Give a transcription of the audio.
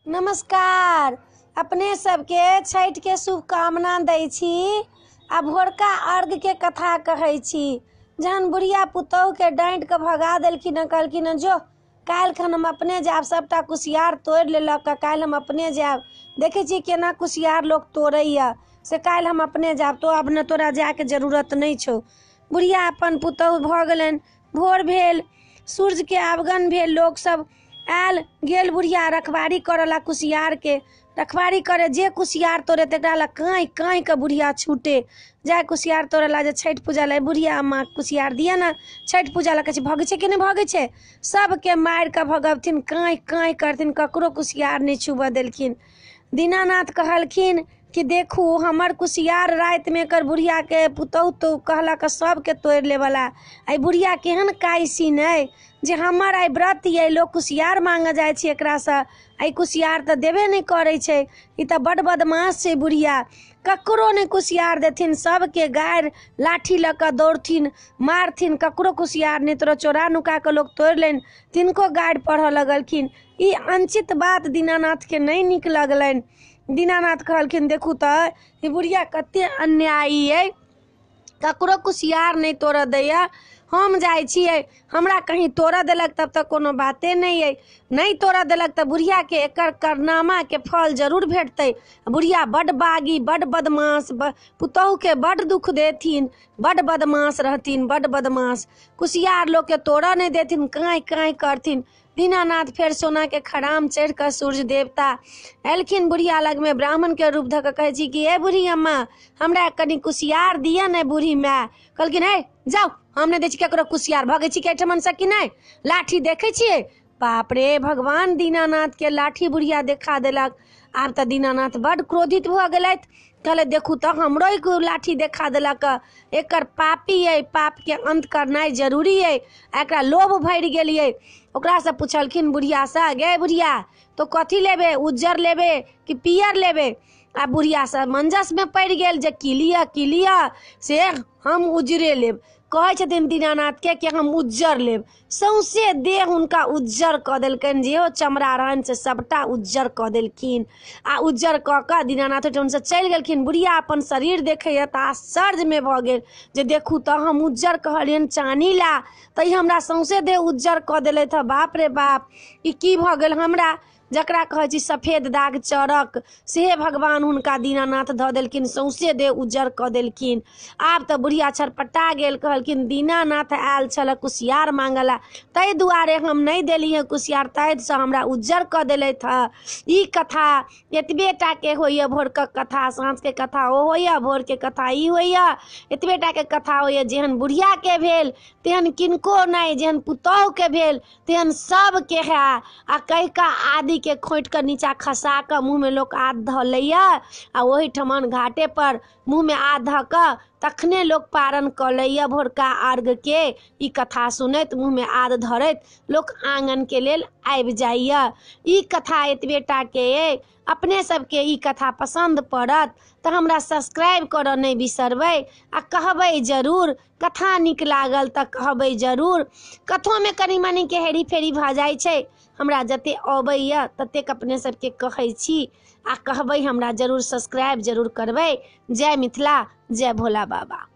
नमस्कार। अपने सबके छठ के शुभकामना दै छी आ भोरका अर्घ के कथा कहै छी। जहन बुढ़िया पुतोहू के डांट के भगा देलखिन हँ, कहलखिन हँ जो काल्हि खन हम अपने जायब, सबटा कुसियार तोड़ि लेलक, काल्हि हम अपने जायब, देखे छी केना कुसियार लोग तोड़ैया, से काल्हि हम अपने जायब, तो अब न तोरा जाय के जरूरत नहीं छौ। बुढ़िया अपन पुतोहू भऽ गेलनि। भोर भेल, सूर्य के आगमन भेल, लोग सब आयल गेल। बुढ़िया रखवारी करला कुसियार के, रखवारी करे, जे कुसियार तोड़े तकरा ला काई काई के बुढ़िया छूटे जाए कुसियार तोड़ला। जे छठ पूजा ला बुढ़िया अम्मा कुसियार दिया ना, छठ पूजा ला कहै छै भगे छै कि नहीं भगे छै, सबके मार के भगवथिन, काई काई करथिन, ककरो कुसियार नहीं छुबऽ देलखिन। दीनानाथ कहलखिन कि देखू हमर कुसियार रात में कर बुढ़िया के पुतोहू तो कहलक सबके तोड़ लेवला। आई बुढ़िया केहन कायसीन है जे हमर आई व्रत ये, लोग कुसियार मांगे जाए छै एकरा से, आई कुसियार तो देबे नहीं करे छै। ई तो बड़ बदमाश छै बुढ़िया, ककरो नहीं कुसियार देथिन, सबके गायर लाठी लक दौड़थिन, मारथिन, ककरो कुसियार नहीं तोड़, चोरा नुका के लोग तोड़ लेन, तिनको गायर पढ़ लगलखिन। ई अनुचित बात दीनानाथ के नहीं निक लगलनि। दीनानाथ कहलखिन देखू तो ई बुढ़िया कते अन्यायी है, ककरो कुसियार नहीं तोड़ दैया, हम जाए छिए, हमरा कहीं तोड़ देलक तब तक कोनो बाते नहीं है, नहीं तोड़ देलक तो बुढ़िया के एकर करनामा के फल जरूर भेटतै। बुढ़िया बड़ बागी, बड़ बदमाश, पुतोहू के बड़ दुख देथिन, बड़ बदमाश रहथिन, बड़ बदमाश, कुसियार लोग के तोड़ नहीं देथिन, काई काई करथिन। दीनानाथ फिर सोना के खड़ाम चढ़ कर सूर्य देवता एलखिन बुढ़िया लग में, ब्राह्मण के रूप धऽ कहे छी कि ए बूढ़ी अम्मा हमरा कनी कुसियार दिया ने। बूढ़ी माय कहलखिन हे जाओ, हम नहीं दै छी केकरो कुसियार, भगे छी केठमन से कि नहीं, लाठी देखे छिए। बाप रे भगवान दीनानाथ के लाठी बुढ़िया देखा देलक। आब तो दीनानाथ बड़ क्रोधित भऽ गेलथि, कहले देखू तो हमरो एक लाठी देखा देलक, एकर पापी है, पाप के अंत करनाइ जरूरी है, एकरा लोभ भरि गेलिए। ओकरा से पूछलखिन बुढ़िया से, गे बुढ़िया तो कथी लेबे, उज्जर लेबे कि पियर लेबे। आ बुढ़िया से मंजस में पड़ गेल जे की लिया से हम उज्जरे लेब। कहे छथिन दीनानाथ के कि हम उज्जर लेब, सौंसे देह हुनका उज्जर कऽ देलकनि, जे चमड़ा रहन से सबटा उज्जर कऽ देलखिन। आ उज्जर कऽ कऽ दीनानाथ से चलि गेलखिन। बुढ़िया अपन शरीर देखैया तऽ आश्चर्य में भऽ गेल जे देखू तो हम उज्जर कहलियनि चानी ला, तऽ ई हमरा सौंसे देह उज्जर कऽ देलथि। बाप रे बाप, ई की भऽ गेल हमरा, जकरा कहै छी सफेद दाग चरक, से भगवान हुनका दीनानाथ धऽ देलखिन, सौंसे देह उज्जर कऽ देलखिन। आब तऽ बुढ़िया छरपटा गेल, कहलखिन दीनानाथ आयल छल कुसियार मांगला, ताहि दुआरे हम नहीं देली है कुसियार, ताहि से हमरा उज्जर कऽ देलथि हँ। ई कथा एतबेटा के होइया, भोर के कथा साँझ के कथा ओ होइया, भोर के कथा ई होइया, एतबेटा के कथा होइया। जेहन बुढ़िया के भेल तेहन किनको नहीं, जेहन पुतोहू के भेल तेहन सब के है। आ कहि का आदि के खोंट के नीचा खसा के मुँह में लोग आद धऽ लैया, आ वही ठमन घाटे पर मुँह में आद धऽ के तखने लोग पारण कऽ लैया। भोरका अर्घ के ई कथा सुनैत मुँह में आद धरैत लोग आंगन के लेल आबि जाइया। ई कथा एतबेटा के ये। अपने सबके ई कथा पसंद पड़त तऽ हमरा सब्सक्राइब करऽ नहीं बिसरबै, आ कहबै जरूर, कथा नीक लागल तऽ कहबै जरूर। कथो में कनी मनी के हेरी फेरी भऽ जाइ छै, हमरा जते अबैया ततेक अपने सबके कहै छी, आ कहबै हमरा जरूर, सब्सक्राइब जरूर करबै। जय मिथिला, जय भोला बाबा।